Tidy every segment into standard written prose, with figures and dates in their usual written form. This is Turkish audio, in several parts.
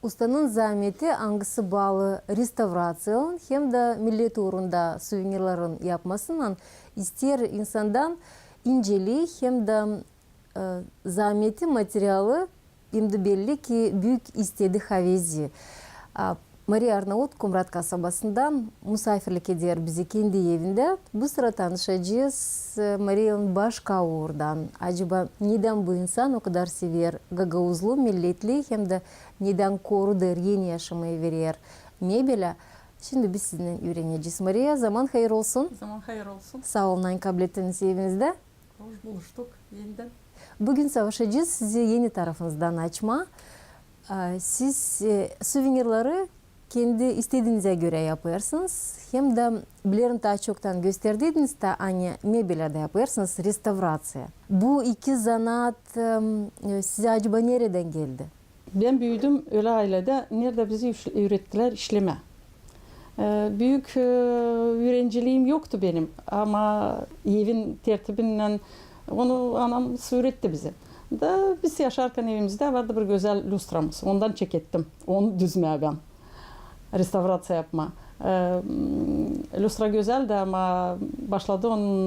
Ustanın zahmeti hangisi bağlı restorasyonun hem de millet uğrunda suvenirlerin yapmasından ister insandan inceliği hem de zahmeti materyali hem de belli ki büyük istedi havezi. Maria Arnavut Kumrat kasabasından misafirlik eder bizi kendi evinde. Bu sıra tanışacağız Maria'nın başka uğurdan. Acaba neden bu insan o kadar sever Gagauzlu, milletli hem de neden korudur, yeni yaşamayı verir mebele? Şimdi biz sizinle öğreneceğiz. Maria, zaman hayır olsun. Zaman hayır olsun. Sağ olun, aynı kabul ettiğiniz evinizde. Hoş buluştuk yeniden. Bugün savaşacağız. Sizi yeni tarafınızdan açma. Siz suvenirleri kendi istediğinize göre yaparsınız. Hem de bilirim daha çoktan gösterdiğiniz de aynı mebelerde yaparsınız, restorasyon. Bu iki zanaat size acaba nereden geldi? Ben büyüdüm öyle ailede. Nerede bizi öğrettiler işleme. Büyük öğrenciliğim yoktu benim. Ama evin tertibinden onu anam öğretti bize. Da biz yaşarken evimizde vardı bir güzel lustramız. Ondan çekettim. Onu düzmeye ben. Restorasyon yapma. Lustra güzeldi ama başladı onun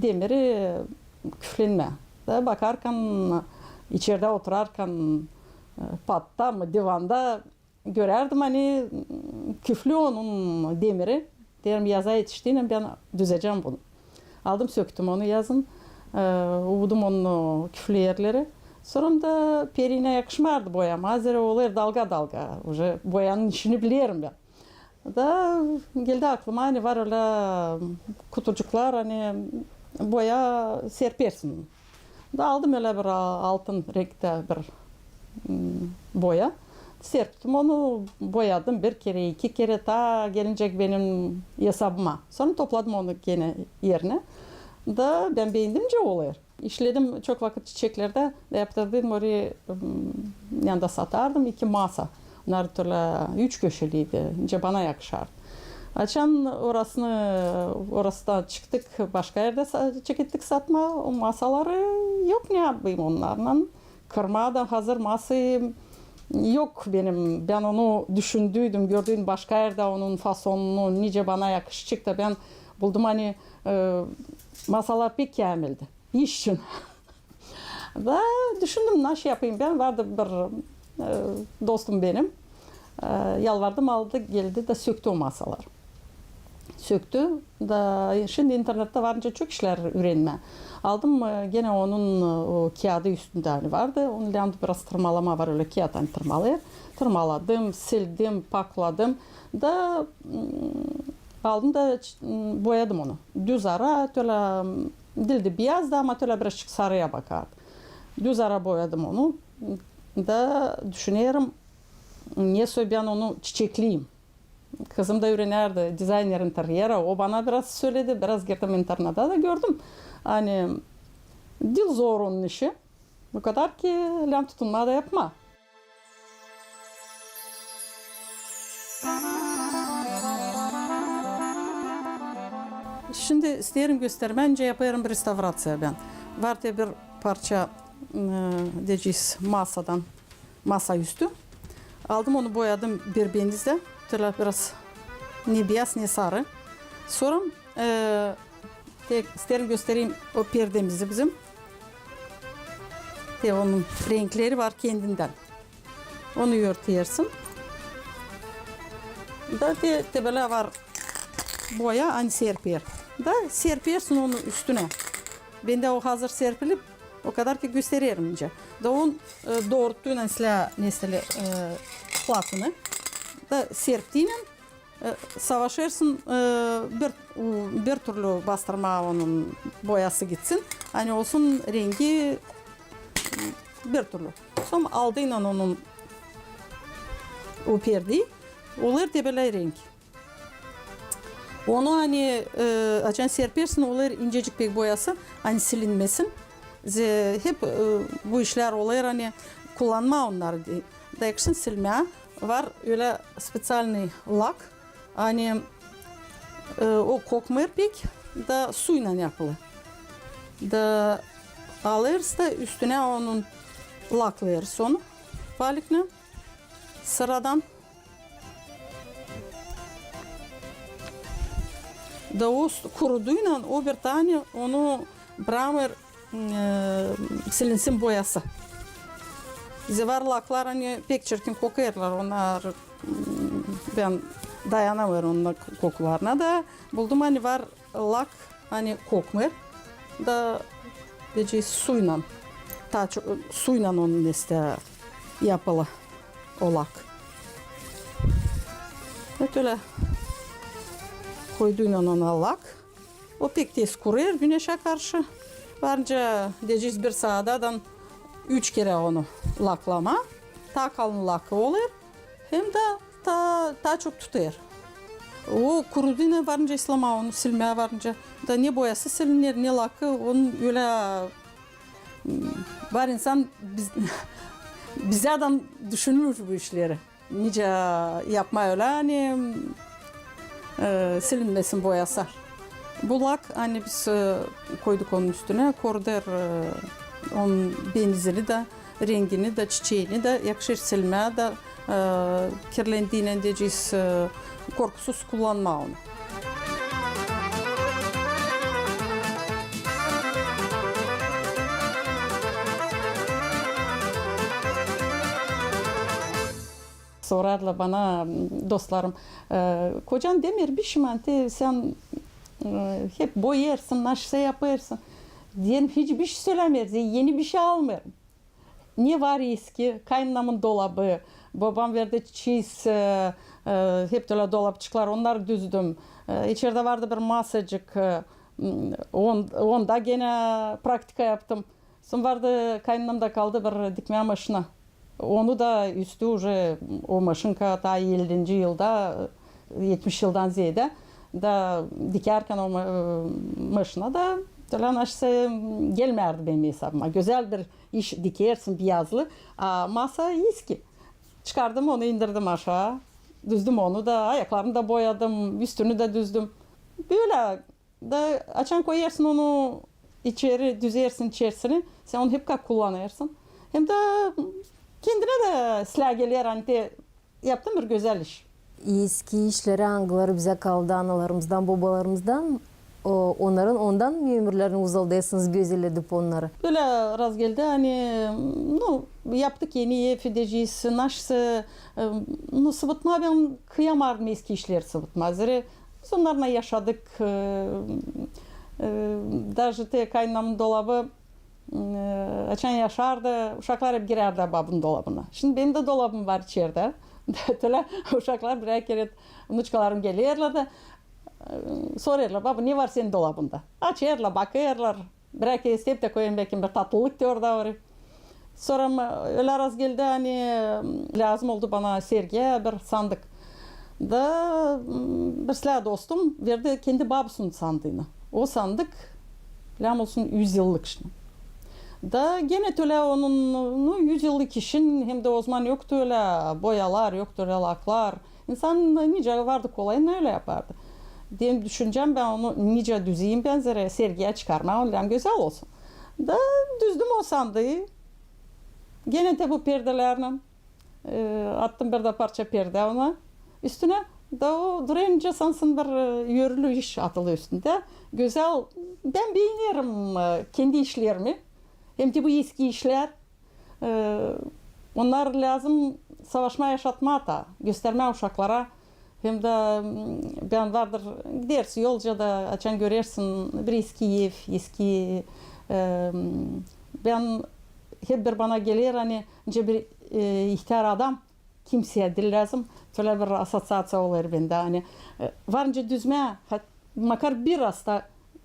demiri küflenme. Da bakarken içeride oturarken patta mı divanda görerdim hani küflü onun demiri. Derim yaza yetiştiğinde ben düzeceğim bunu. Aldım söktüm onu yazın. Uvudum onu küflü yerleri. Sonra da perine yakışmardı boyama. Hazır olur dalga dalga. Уже boyanın işini biliyorum ben. Da geldi aklıma hani var öyle kutucuklar hani boya serpersin. Da aldım öyle bir altın renkte bir boya. Serptim onu boyadım bir kere iki kere ta gelecek benim hesabıma. Sonra topladım onu gene yerine. Da ben beğendimce oluyor. İşledim çok vakit çiçeklerde de yaptırdım oraya yanında satardım 2 masa. Onlar türlü 3 köşeliydi. İnce bana yakışardı. Açan orasından çıktık başka yerde çekittik satma. O masaları yok ne yapayım onlarla. Kırma da hazır masayı yok benim. Ben onu düşündüydüm, gördüğüm başka yerde onun fasonunu nice bana yakışacak da ben buldum hani masalar pek kamildi. İş için. Ve düşündüm nasıl yapayım ben. Vardı bir dostum benim. Yalvardım aldı geldi de söktü o masalar. Söktü da şimdi internette varınca çok işler öğrenme. Aldım gene onun o kağıdı üstünde hani vardı. Onun yanında biraz tırmalama var öyle kağıttan tırmalıyor. Tırmaladım, sildim, pakladım da aldım da boyadım onu. Düz ara öyle dildi beyaz da ama öyle birazcık sarıya bakardı. Düz ara boyadım onu da düşünüyorum niye ben onu çiçekliyim. Kızım da öğrenerdi dizayner interyera. O bana biraz söyledi. Biraz girdim internette da gördüm. Hani dil zor onun işi. Bu kadar ki lem tutunma da yapma. Şimdi isterim göstermence yaparım bir restorasyon ben. Vardı bir parça diyeceğiz masadan, masa üstü. Aldım onu boyadım bir bendizde. Biraz ne beyaz ne sarı. Sonra isterim göstereyim o perdemizi bizim. Onun renkleri var kendinden. Onu örtüyorsun. Da böyle var boya hani serper. Da serpersin onun üstüne. Ben de o hazır serpilip o kadar ki gösteririm ince. Da onun doğrulttuğuyla mesela platını da serptiğiyle savaşırsın bir türlü bastırma onun boyası gitsin. Hani olsun rengi bir türlü. Sonra aldığıyla onun o perdeyi olur da böyle renk. Onu hani açan serpersin olur incecik bir boyası hani silinmesin. Hep bu işler olur hani kullanma onları da yakışın silmeye. Var öyle spesialny lak hani o kokmuyor pek da suyla yapılı. Da alırız da üstüne onun laklıyoruz onu balıkla sıradan da o kuruduyla o bir tane onu bramer silinsin boyası. Bize var laklar hani pek çirkin kokuyorlar. Onlar ben dayanamıyorum onun kokularına da. Buldum hani var lak hani kokmuyor. Da diyeceğiz suyla. Ta çok suyla onun işte yapılı o lak. Evet öyle koyduğuyla ona lak. O pek tez kuruyor güneşe karşı. Varınca diyeceğiz bir saatden 3 kere onu laklama. Ta kalın lakı olur. Hem de ta çok tutuyor. O kuruduyla varınca İslam'a onu silmeye varınca da ne boyası silinir ne lakı onun öyle var insan bizden düşünür bu işleri. Nice yapma öyle hani silinmesin boyası. Bu lak hani biz koyduk onun üstüne korudur onun benzini de rengini de çiçeğini de yakışır silmeye de kirlendiğine diyeceğiz korkusuz kullanma onu. Sorarlar bana dostlarım, kocan demir bir şimanti sen hep boyarsın, naşse yaparsın. Diyelim hiçbir şey söylemiyoruz, yeni bir şey almıyorum. Ne var eski? Kaynanamın dolabı, babam verdi çiz, hep böyle dolapçıklar, onları düzdüm. İçeride vardı bir masacık, onda gene praktika yaptım. Sonra vardı kaynanamda kaldı bir dikme maşına. Onu da üstü уже o maşınka ta 50. yılda 70 yıldan ziyade da dikerken o maşına da Naşse gelmerdi benim hesabıma. Güzel bir iş dikersin bir yazlı. Masa eski. Çıkardım onu indirdim aşağı. Düzdüm onu da ayaklarını da boyadım. Üstünü de düzdüm. Böyle da açan koyarsın onu içeri düzersin içerisini. Sen onu hep kullanırsın. Hem de kendine de silah gelir hani de yaptım bir güzel iş. Eski işleri, anıları bize kaldı analarımızdan, babalarımızdan. Ondan mı ömürlerini uzaldaysınız, gözel edip onları? Böyle raz geldi hani yaptık yeni ev edeceğiz, naşsı sıvıtma ben kıyamardım eski işleri sıvıtmazları. Biz onlarla yaşadık. Даже te kaynamın dolabı açan yaşardı, uşaklar hep girerdi babın dolabına. Şimdi benim de dolabım var içeride. Uşaklar birer kere unuçkalarım gelirler de soruyorlar, baba ne var senin dolabında? Açıyorlar, bakıyorlar. Bir kere isteyip de koyayım belki bir tatlılık diyor da var. Sonra öyle araz geldi hani lazım oldu bana sergiye bir sandık. Da bir silah dostum verdi kendi babasının sandığını. O sandık lam olsun 100 yıllık şimdi. Da gene öyle onun 100 yıllık işin hem de o zaman yoktu öyle boyalar, yoktu öyle laklar. İnsan nice vardı kolayına öyle yapardı. Diye düşüneceğim ben onu nice düzeyim benzeri sergiye çıkarmam öyle güzel olsun. Da düzdüm o sandığı. Gene de bu perdelerle attım bir de parça perde ona. Üstüne da o durunca sansın bir yörülü iş atılı üstünde. Güzel. Ben beğenirim kendi işlerimi. Hem de bu eski işler. Onlar lazım savaşma yaşatma da gösterme uşaklara. Hem de ben vardır gidersin yolca da açan görersin bir eski ev, eski ben hep bir bana gelir hani bir ihtiyar adam kimseye dil lazım. Şöyle bir asosiyatsiya olur bende hani varınca düzme makar biraz da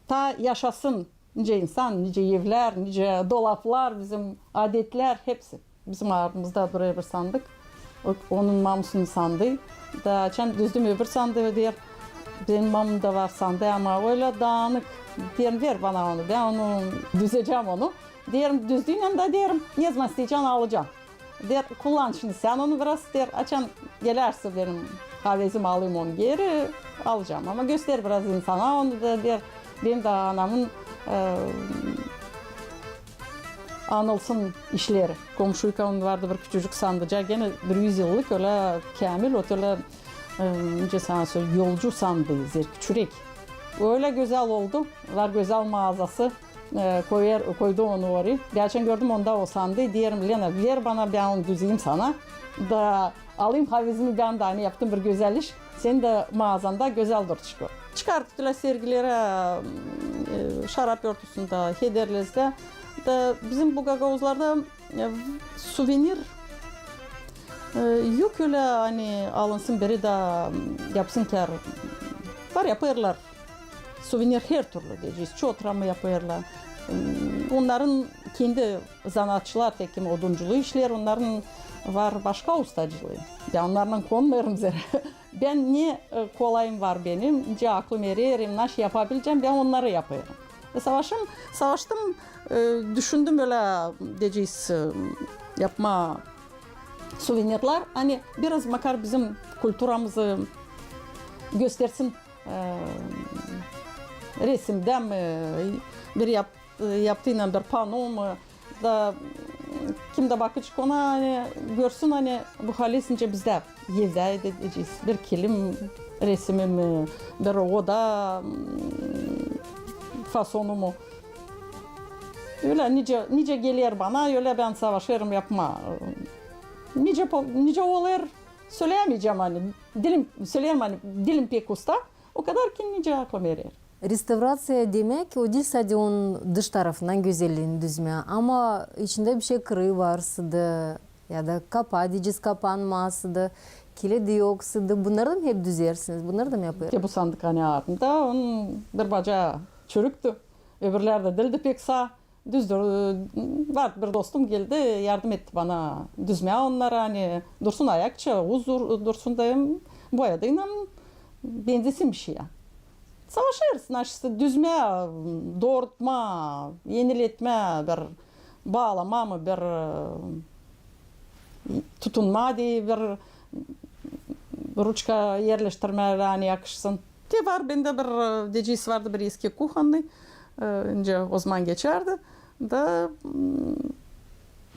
ta yaşasın nice insan, nice evler, nice dolaplar, bizim adetler hepsi bizim aramızda buraya bir sandık. Onun mamusunu sandığı. Da açan düzdüm öbür sandığı diyor. Benim mamım da var sandığı ama öyle dağınık. Diyelim ver bana onu. Ben onu düzeceğim onu. Diyelim düzdüğüyle de diyelim ne zaman isteyeceğim alacağım. Der kullan şimdi sen onu biraz der açan gelerse benim havezimi alayım onu geri alacağım. Ama göster biraz insana onu da der benim de anamın anılsın işleri. Komşuyken vardı bir küçücük sandıca, gene bir 100 yıllık öyle kamil, öyle önce sana söyleyeyim, yolcu sandığı, küçürek. Öyle güzel oldu. Var güzel mağazası. Koydu onu oraya. Geçen gördüm onda o sandığı. Diyelim Lena ver bana, ben onu düzeyim sana. Da alayım havizimi, ben de aynı yaptım bir güzel iş. Senin de mağazanda güzel dur çıkıyor. Çıkarttılar sergilere, şarap örtüsünde, hederlezde. Da bizim bu gagavuzlarda suvenir yok öyle, hani alınsın biri de yapsın ki var, yaparlar. Suvenir her türlü diyeceğiz. Çoğutrama yaparlar. Onların kendi zanaatçılar, tekim odunculuğu işler, onların var başka ustacılığı. Ben onlarla konmuyorum zere. Ben ne kolayım var benim, ne aklım ererim, nasıl yapabileceğim, ben onları yapıyorum. Savaştım, düşündüm öyle diyeceğiz, yapma suvenirler. Hani biraz makar bizim kültürümüzü göstersin. Resimde mi, bir yaptığıyla bir pano mu, da kim de bakıcı ona hani görsün, hani bu halisince bizde evde edeceğiz. Bir kilim resmi mi, bir oda fasonu mu. Öyle nice gelir bana, öyle ben savaşırım, yapma. Nice olur söyleyemeyeceğim, hani söyleyemem, hani dilim pek usta. O kadar ki nice aklım erer. Restavratsiya demek o değil sadece onun dış tarafından güzelliğini düzme, ama içinde bir şey kırığı varsıdı ya da kapağı diyeceğiz, kapanmasıdı, kilidi yoksıdı. Bunları da hep düzersiniz, bunları da mı yapıyorsunuz? Bu sandık hani altında onun bir bacağı çürüktü. Öbürler de dildi pek sağ. Düzdür. Var bir dostum geldi, yardım etti bana düzmeye onları, hani dursun ayakça, huzur dursun dayım, boyadığıyla benzesin bir şey ya. Savaşırsın aşısı, düzme, doğrultma, yeniletme, bir bağlama mı, bir tutunma diye bir ruçka yerleştirme yani yakışsın. Ki var, bende bir diyeceğiz vardı, bir eski kuhanlı. Önce o zaman geçerdi. Da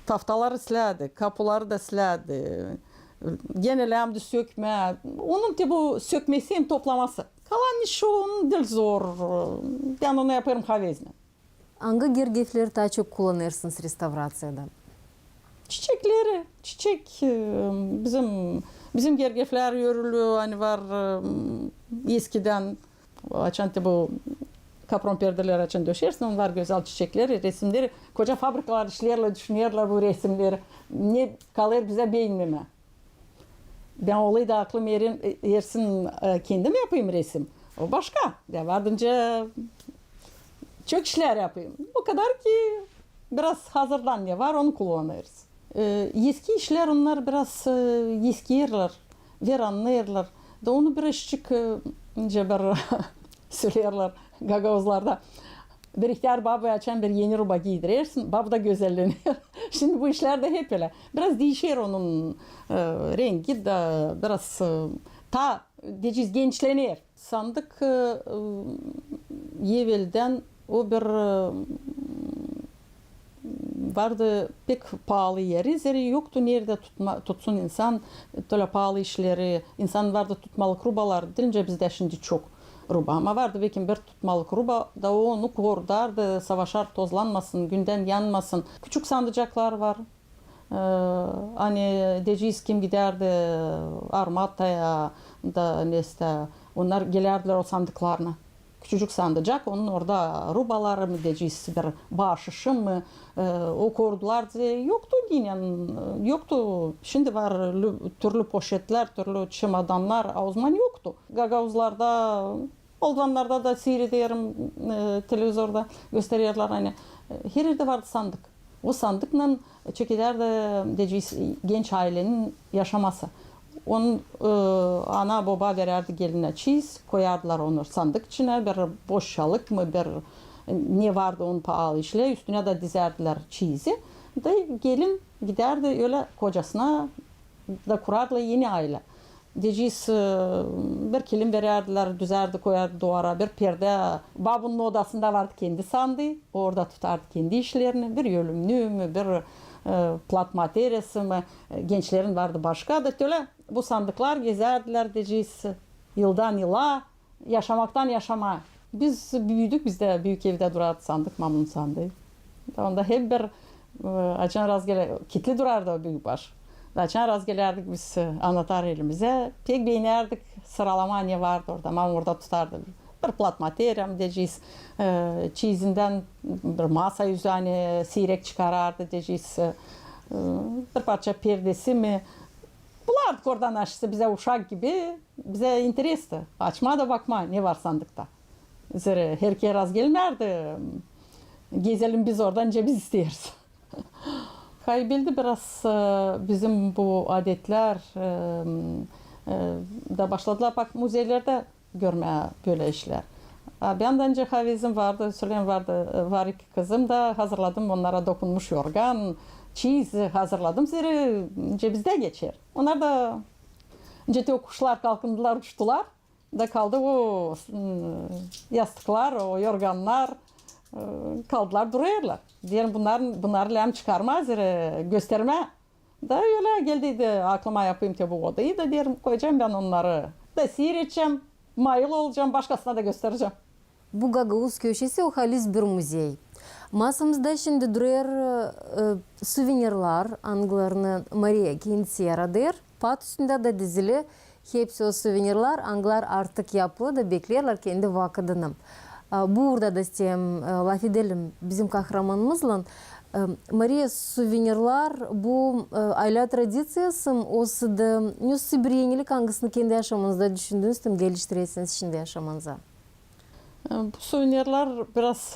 taftaları siledi, kapıları da siledi. Genelem de sökme. Onun bu sökmesi hem toplaması. Kalan işi onun dil zor. Ben onu yaparım havezle. Hangi gergefleri daha çok kullanırsınız restavrasyada? Çiçekleri, bizim gergefler yörülü, hani var eskiden açan bu kapron perdeler açan döşersin, onlar güzel çiçekleri, resimleri, koca fabrikalar işlerle düşünüyorlar bu resimleri. Ne kalır bize beynime. Ben olayı da aklım yersin, kendim yapayım resim. O başka. Ya vardınca çok işler yapayım. O kadar ki biraz hazırdan ne var onu kullanırız. Eski işler onlar biraz eski yerler, veranlı da onu birazcık bir söylerler gagavuzlarda. Bir ihtiyar babı açan bir yeni ruba giydirirsin, bab da güzelleniyor. Şimdi bu işlerde hep öyle. Biraz değişir onun rengi de, biraz diyeceğiz gençlenir. Sandık evvelden o bir vardı pek pahalı yeri, zeri yoktu nerede tutsun insan, böyle pahalı işleri, insan vardı tutmalık rubalar, dilince bizde şimdi çok ruba, ama vardı belki bir tutmalık ruba da onu korudardı, savaşar tozlanmasın, günden yanmasın. Küçük sandıcaklar var. Hani diyeceğiz kim giderdi Armata'ya da neyse, onlar gelirdiler o sandıklarına. Küçücük sandıcak, onun orada rubaları mı diyeceğiz, bir bağışışı mı, o korudular, yoktu yine, yoktu. Şimdi var türlü poşetler, türlü çimadanlar, o zaman yoktu. Gagavuzlarda, olanlarda da seyrediyorum, televizyonda gösteriyorlar, hani her yerde vardı sandık. O sandıkla çekiler de diyeceğiz genç ailenin yaşaması. Onun ana baba verirdi geline çiz, koyardılar onu sandık içine, bir boşalık mı, bir ne vardı onun pahalı işle, üstüne de dizerdiler çizi. Da gelin giderdi öyle kocasına da kurardı yeni aile. Deceğiz bir kilim verirdiler, düzerdi, koyardı duvara, bir perde. Babunun odasında vardı kendi sandı. Orada tutardı kendi işlerini. Bir yölümlü mü, bir plat materyası mı, gençlerin vardı başka da öyle. Bu sandıklar gezerdiler deceğiz. Yıldan yıla, yaşamaktan yaşama. Biz büyüdük, biz de büyük evde durardı sandık, mamnun sandık. Onda hep bir açan razgele, kitli durardı o büyükbaş. Açan razgelerdik biz anlatar elimize. Pek beğenerdik, sıralama ne vardı orada, mam orada tutardı. Bir plat materyam diyeceğiz, çizinden bir masa üzerine seyrek çıkarardı diyeceğiz. Bir parça perdesi mi? Bulardık oradan açtı bize uşak gibi, bize interesti. Açma da bakma ne var sandıkta. Zira herkese raz gelmerdi. Gezelim biz oradan cebiz isteyiz. Kayboldu biraz bizim bu adetler da başladılar bak müzelerde görmeye böyle işler. Ben de önce havizim vardı, Süleyman vardı, var iki kızım da hazırladım onlara dokunmuş yorgan, çiz hazırladım. Zira cebizde geçer. Onlar da önce o kuşlar kalkındılar, uçtular. Da kaldı o yastıklar, o yorganlar kaldılar duruyorlar. Diyelim bunları lem çıkarmaz, gösterme. Da öyle geldiydi aklıma yapayım ki bu odayı da diyelim koyacağım ben onları. Da seyredeceğim, mayıl olacağım, başkasına da göstereceğim. Bu Gagavuz köşesi o halis bir müzey. Masamızda şimdi duruyor suvenirler, anglarını Maria Kinsiyaradır. Pat üstünde de dizili. Hepsi o suvenirler, anglar artık yapılı da bekliyorlar kendi vakıdını. Burada da isteyeyim laf edelim bizim kahramanımızla. Maria suvenirler bu aile tradisyası olsa da nasıl bir yenilik hangisini kendi yaşamınızda düşündünüz tüm geliştirirsiniz şimdi yaşamınıza? Bu suvenirler biraz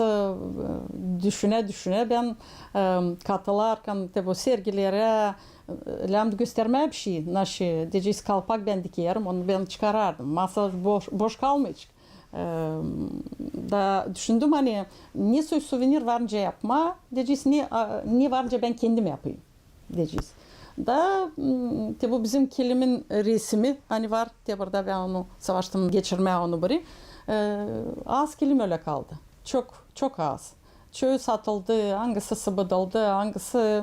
düşüne ben katılarken bu sergilere göstermeye bir şey. Naşı diyeceğiz kalpak ben dikerim onu ben çıkarardım. Masa boş kalmayacak. Da düşündüm hani ne suvenir varınca yapma diyeceğiz ne varınca ben kendim yapayım diyeceğiz. Da bu bizim kilimin resmi hani var burada ben onu savaştım geçirmeye onu bari. Az kilim öyle kaldı. Çok az. Çoğu satıldı, hangisi sıvıdıldı, hangisi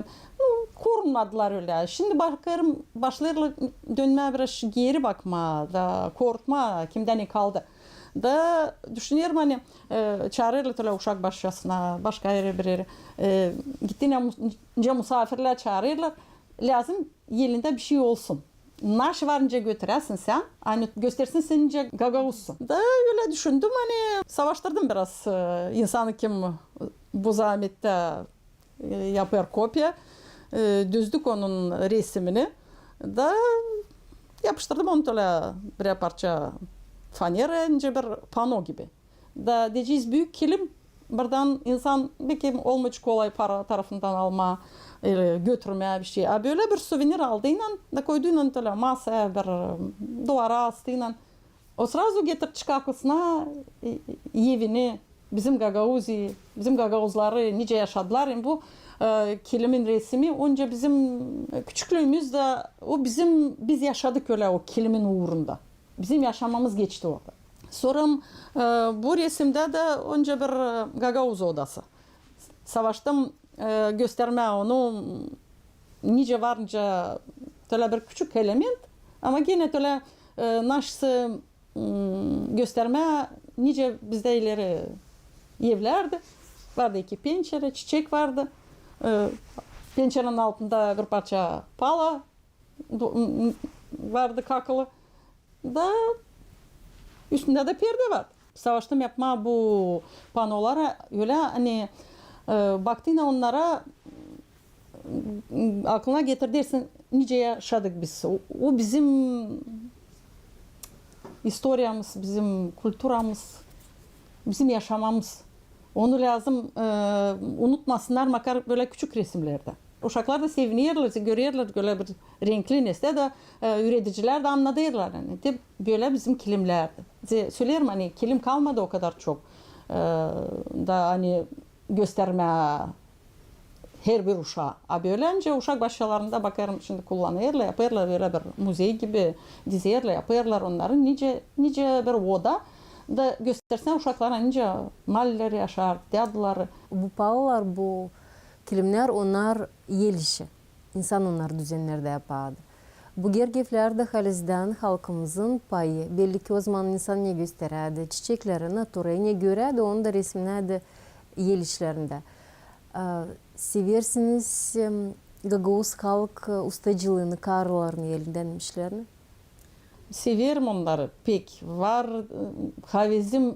korunmadılar öyle. Şimdi bakarım başlarıyla dönmeye biraz geri bakma da korkma kimden ne kaldı. Da düşünüyorum hani çağırırlar uşak başkasına, başka yere bir yere. Gittiğinde misafirler çağırırlar. Lazım yerinde bir şey olsun. Naş varınca götürersin sen. Hani göstersin senince gagavuzsun. Da öyle düşündüm hani savaştırdım biraz insanı kim bu zahmette yapar kopya. Düzdük onun resmini. Da yapıştırdım onu öyle bir parça fanera ince bir pano gibi. Da diyeceğiz büyük kilim buradan insan belki olmayacak kolay para tarafından alma götürmeye bir şey. Böyle bir suvenir aldığıyla da koyduğuyla masaya bir duvara astığıyla o sırası getir çıkarkısına evini bizim Gagavuzi, bizim Gagavuzları nice yaşadılar. Bu kilimin resmi önce bizim küçüklüğümüzde o biz yaşadık öyle o kilimin uğrunda. Bizim yaşamamız geçti orada. Sonra bu resimde de önce bir Gagavuz odası. Savaştım gösterme onu nice varınca öyle bir küçük element ama yine öyle naşsı gösterme nice bizde ileri evlerdi. Vardı iki pencere, çiçek vardı. Pencerenin altında bir parça pala vardı kakılı. Da üstünde de perde var. Savaştım yapma bu panolara öyle hani baktığında onlara aklına getir dersin nice yaşadık biz. O bizim historiyamız, bizim kültürümüz, bizim yaşamamız. Onu lazım unutmasınlar makar böyle küçük resimlerde. Uşaklar da seviniyorlar, görüyorlar böyle bir renkli nesne de üreticiler de anladılar. Yani. De böyle bizim kilimlerdi. Söylerim hani kilim kalmadı o kadar çok. Da hani gösterme her bir uşağa. Böylece uşak başlarında bakarım şimdi kullanırlar, yaparlar böyle bir muzey gibi dizerler, yaparlar onları. Nice bir oda da göstersen uşaklara nice maller yaşar, diyadılar. Bu pahalar, bu kilimler onlar el işi. İnsan onlar düzenlerde yapardı. Bu gergefler de halizden halkımızın payı. Belli ki o zaman insan ne göstererdi? Çiçekleri, naturayı ne görerdi? Onu da resimlerdi el işlerinde. Seversiniz Gagavuz halk ustacılığını, karlarını, elinden işlerini? Severim onları pek. Var havezim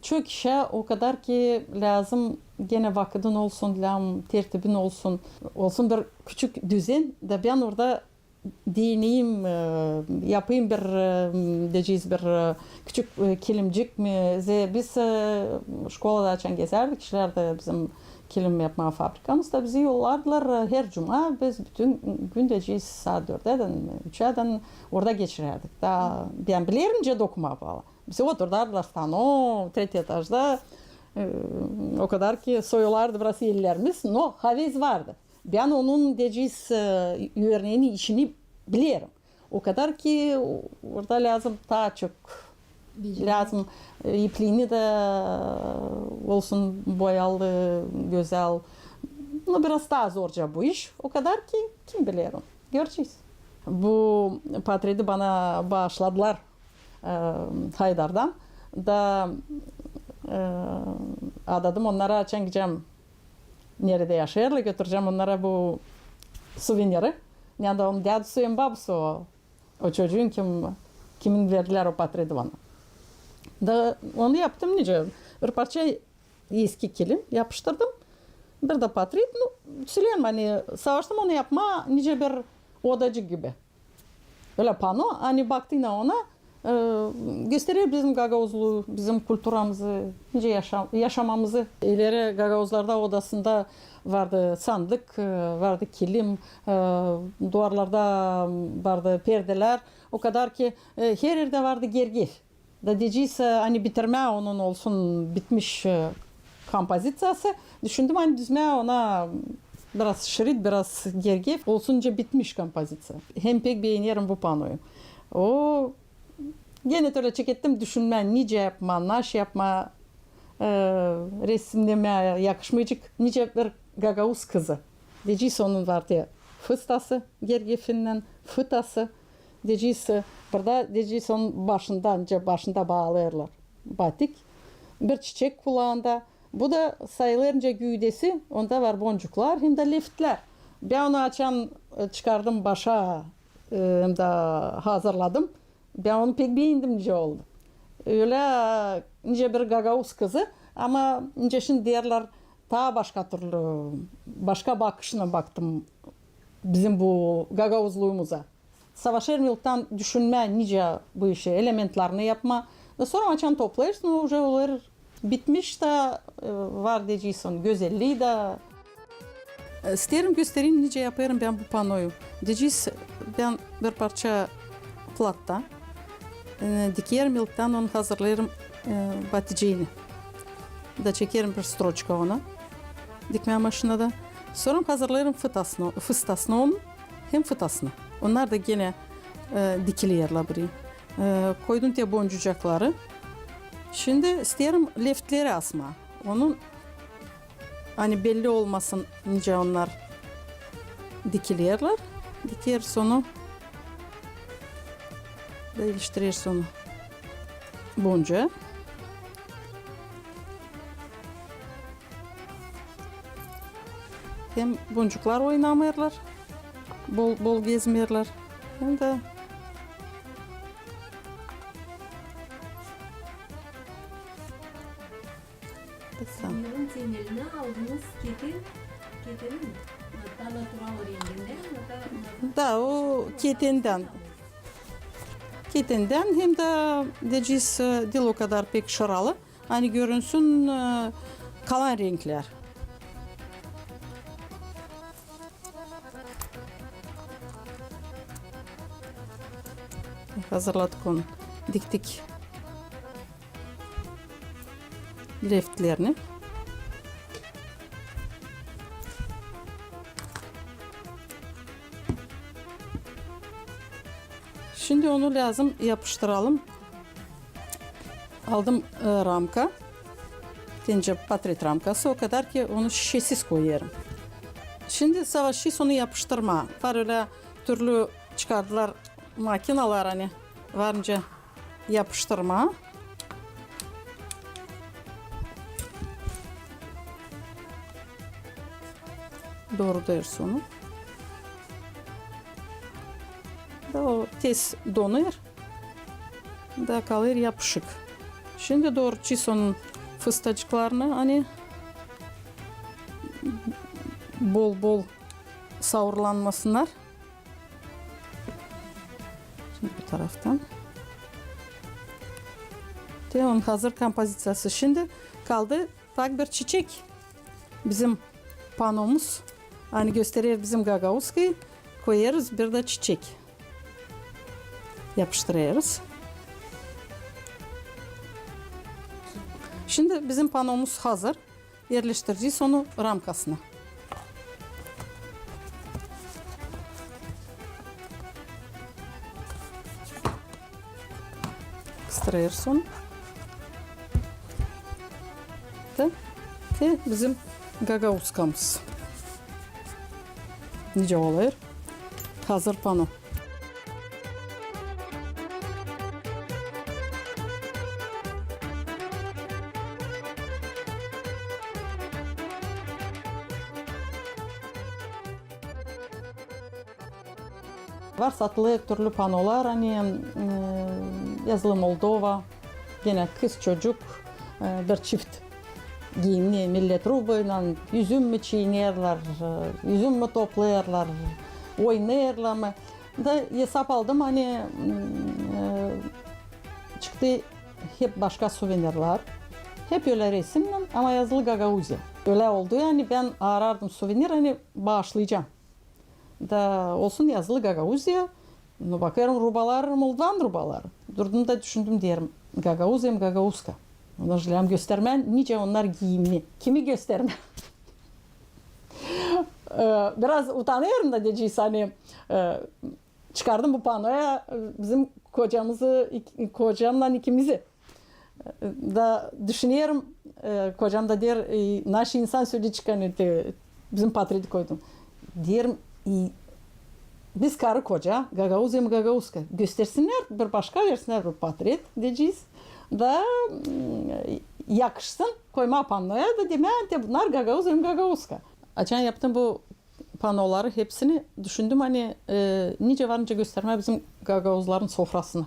çok işe o kadar ki lazım gene vakitin olsun, tertibin olsun. Olsun bir küçük düzen de ben orada deneyim, yapayım bir diyeceğiz bir küçük kilimcik mi? Biz şkolada açan gezerdik, işler de bizim kilim yapma fabrikamız da bizi yollardılar her cuma. Biz bütün gün diyeceğiz saat 4'den 3'den orada geçirerdik. Da ben bilerince dokuma bağlı. Bizi oturdardılar o 3 etajda. O kadar ki soyulardı burası ellerimiz. No, havez vardı. Ben onun diyeceğiz örneğini işini bilirim. O kadar ki orada lazım daha çok lazım ipliğini de olsun boyalı, güzel. No, biraz daha zorca bu iş. O kadar ki kim bilirim. Göreceğiz. Bu portreti bana bağışladılar Haydar'dan. Da adadım onlara açan gideceğim. Nerede yaşayarlar götüreceğim onlara bu suveniri. Yani onun dadısı babası o çocuğun kimin verdiler o portreti bana. Da onu yaptım nice. Bir parça eski kilim yapıştırdım. Bir de portret. Söyleyeyim hani savaştım onu yapma nice bir odacı gibi. Öyle pano. Hani baktığında ona gösteriyor bizim Gagavuzlu, bizim kültürümüzü, nice yaşamamızı. İleri Gagavuzlarda odasında vardı sandık, vardı kilim, duvarlarda vardı perdeler. O kadar ki her yerde vardı gergif. Da diyeceğiz hani bitirme onun olsun bitmiş kompozitsiyası. Düşündüm hani düzme ona biraz şerit, biraz gergif olsunca bitmiş kompozisyon. Hem pek beğenirim bu panoyu. O gene öyle çekettim düşünme, nice yapma, naş yapma, resimleme yakışmayacak nice bir Gagavuz kızı. Diyeceğiz onun vardı fıstası, gergefinden fıtası. Diyeceğiz burada diyeceğiz onun başında bağlarlar. Batik. Bir çiçek kulağında. Bu da sayılarınca güydesi. Onda var boncuklar hem de liftler. Ben onu açan çıkardım başa hem de hazırladım. Ben onu pek beğendim nice oldu. Öyle nice bir Gagavuz kızı ama nice şimdi diğerler daha başka türlü başka bakışına baktım bizim bu Gagavuzluğumuza. Savaş ermekten düşünme nice bu işi elementlerini yapma. Sonra açan toplayırsın o olur bitmiş de var diyeceksin güzelliği de. İsterim göstereyim nice yaparım ben bu panoyu. Diyeceğiz ben bir parça plattan dikerim ilkten onu hazırlarım batıcığını. Da çekerim bir stroçka ona dikme maşinada. Sonra hazırlarım fıstasını onun hem fıtasını. Onlar da gene dikiliyorlar buraya. Koydum diye boncucakları. Şimdi isterim leftleri asma. Onun hani belli olmasın nice onlar dikiliyorlar. Diker sonu da iliştirir sonu boncuğa. Hem boncuklar oynamıyorlar, bol gezmiyorlar. Hem de Bunların temeline aldığınız keteni mi? Hatta natural renginden, da o ketenden hem de diyeceğiz değil o kadar pek şaralı. Hani görünsün kalan renkler. Hazırladık onu. Diktik leftlerini. Şimdi onu lazım yapıştıralım. Aldım ramka. Tence patret ramkası, o kadar ki onu şişesiz koyuyorum. Şimdi savaşı onu yapıştırma. Var öyle türlü çıkardılar makineler, hani varınca yapıştırma. Doğru dersin onu. Da o tez donuyor. Da kalır yapışık. Şimdi doğru onun fıstıcıklarını hani bol bol savrulansınlar. Şimdi bu taraftan. Onun hazır kompozitsiyası. Şimdi kaldı tak bir çiçek. Bizim panomuz. Hani gösterir bizim gagauskayı. Koyarız, bir de çiçek yapıştırıyoruz. Şimdi bizim panomuz hazır. Yerleştireceğiz onu ramkasına. Kıstırıyoruz onu. Ve bizim gagauskamız. Nice oluyor. Hazır pano. Var satılıyor türlü panolar, hani yazılı Moldova, gene kız çocuk, bir çift giyimli millet ruhuyla üzüm mü çiğnerler, üzüm mü toplayarlar, oynayarlar mı? Da hesap aldım, hani çıktı hep başka suvenirler, hep öyle resimle ama yazılı Gagauzya. Öyle oldu, yani ben arardım suvenir, hani bağışlayacağım. Da olsun yazılı Gagauzya. No, bakıyorum rubalar, Moldovan rubaları. Durdum da düşündüm, diyelim Gagauzya mı Gagauska. Ona jülem göstermen, nice onlar giyimli. Kimi göstermen? Biraz utanıyorum da diyeceğiz, hani çıkardım bu panoya bizim kocamla ikimizi. Da düşünüyorum, kocam da der, naş insan söyle çıkan, bizim patreti koydum. Diyelim, biz karı koca, Gagauzya mı Gagauska, göstersinler, bir başka versinler bir patret diyeceğiz. Da yakışsın, koyma panoya da demen bunlar Gagauzya mı Gagauska. Açan yaptım bu panoları hepsini, düşündüm hani nice varınca gösterme bizim Gagauzların sofrasını.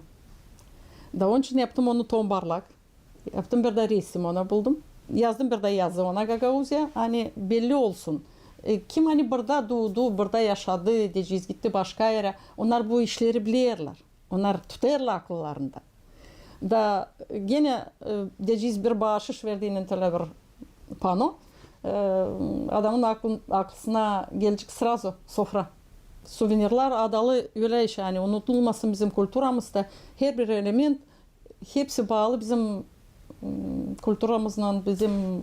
Da onun için yaptım onu tombarlak. Yaptım bir de resim ona buldum. Yazdım bir de yazı ona Gagauzya, hani belli olsun. Kim hani burada doğdu, burada yaşadı diyeceğiz, gitti başka yere. Onlar bu işleri bilirler. Onlar tutarlar akıllarında. Da gene diyeceğiz bir bağışış verdiğinin tele bir pano. Adamın aklına gelecek sırası sofra. Suvenirler adalı öyle iş, yani unutulmasın bizim kültürümüzde. Her bir element hepsi bağlı bizim kültürümüzle, bizim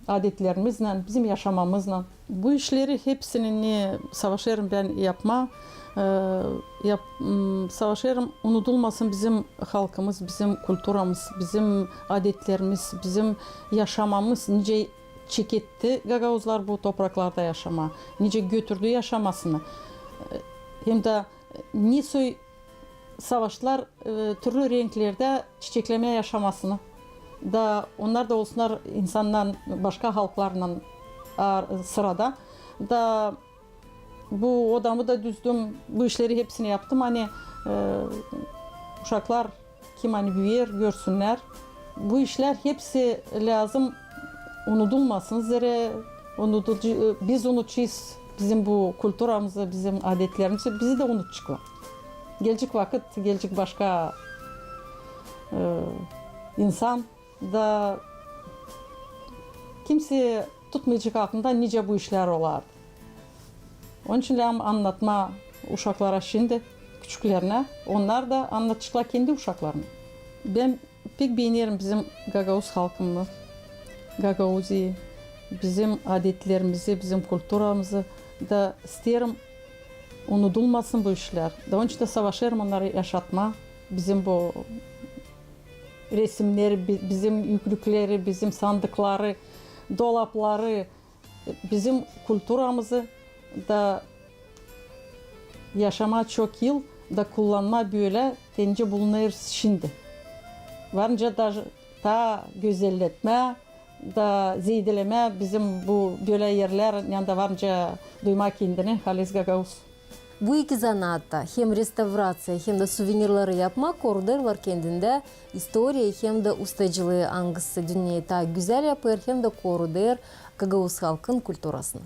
adetlerimizle, bizim yaşamamızla. Bu işleri hepsini savaşırım ben yapma. Savaşırım, unutulmasın bizim halkımız, bizim kültürümüz, bizim adetlerimiz, bizim yaşamamız nice çeketti Gagauzlar bu topraklarda yaşama, nice götürdü yaşamasını. Hem de nice savaşlar türlü renklerde çiçeklemeye yaşamasını. Da onlar da olsunlar insandan, başka halklarla sırada. Da bu odamı da düzdüm, bu işleri hepsini yaptım. Hani uşaklar kim hani büyür görsünler. Bu işler hepsi lazım, unutulmasın. Zere biz unutacağız bizim bu kültürümüzü, bizim adetlerimizi, bizi de unutacaklar. Gelecek vakit, gelecek başka insan da kimse tutmayacak aklında nice bu işler olardı. Onun için anlatma uşaklara şimdi, küçüklerine, onlar da anlatacaklar kendi uşaklarına. Ben pek beğenirim bizim Gagauz halkımı, Gagauzi'yi, bizim adetlerimizi, bizim kültürümüzü da isterim unutulmasın bu işler. Daha önce de savaş ermanları yaşatma, bizim bu resimleri, bizim yüklükleri, bizim sandıkları, dolapları, bizim kulturamızı da yaşama çok yıl da kullanma böyle dence bulunuyor şimdi. Varınca da güzelletme, da zedeleme bizim bu böyle yerler yanında varınca duyma kendini Halis Gagauz. Bu iki zanatta hem restavratsiya hem de suvenirleri yapmak koruder var kendinde. İstoriya hem de ustacılığı hangisi dünyayı ta güzel yapar hem de koruder Gagauz halkın kulturasını.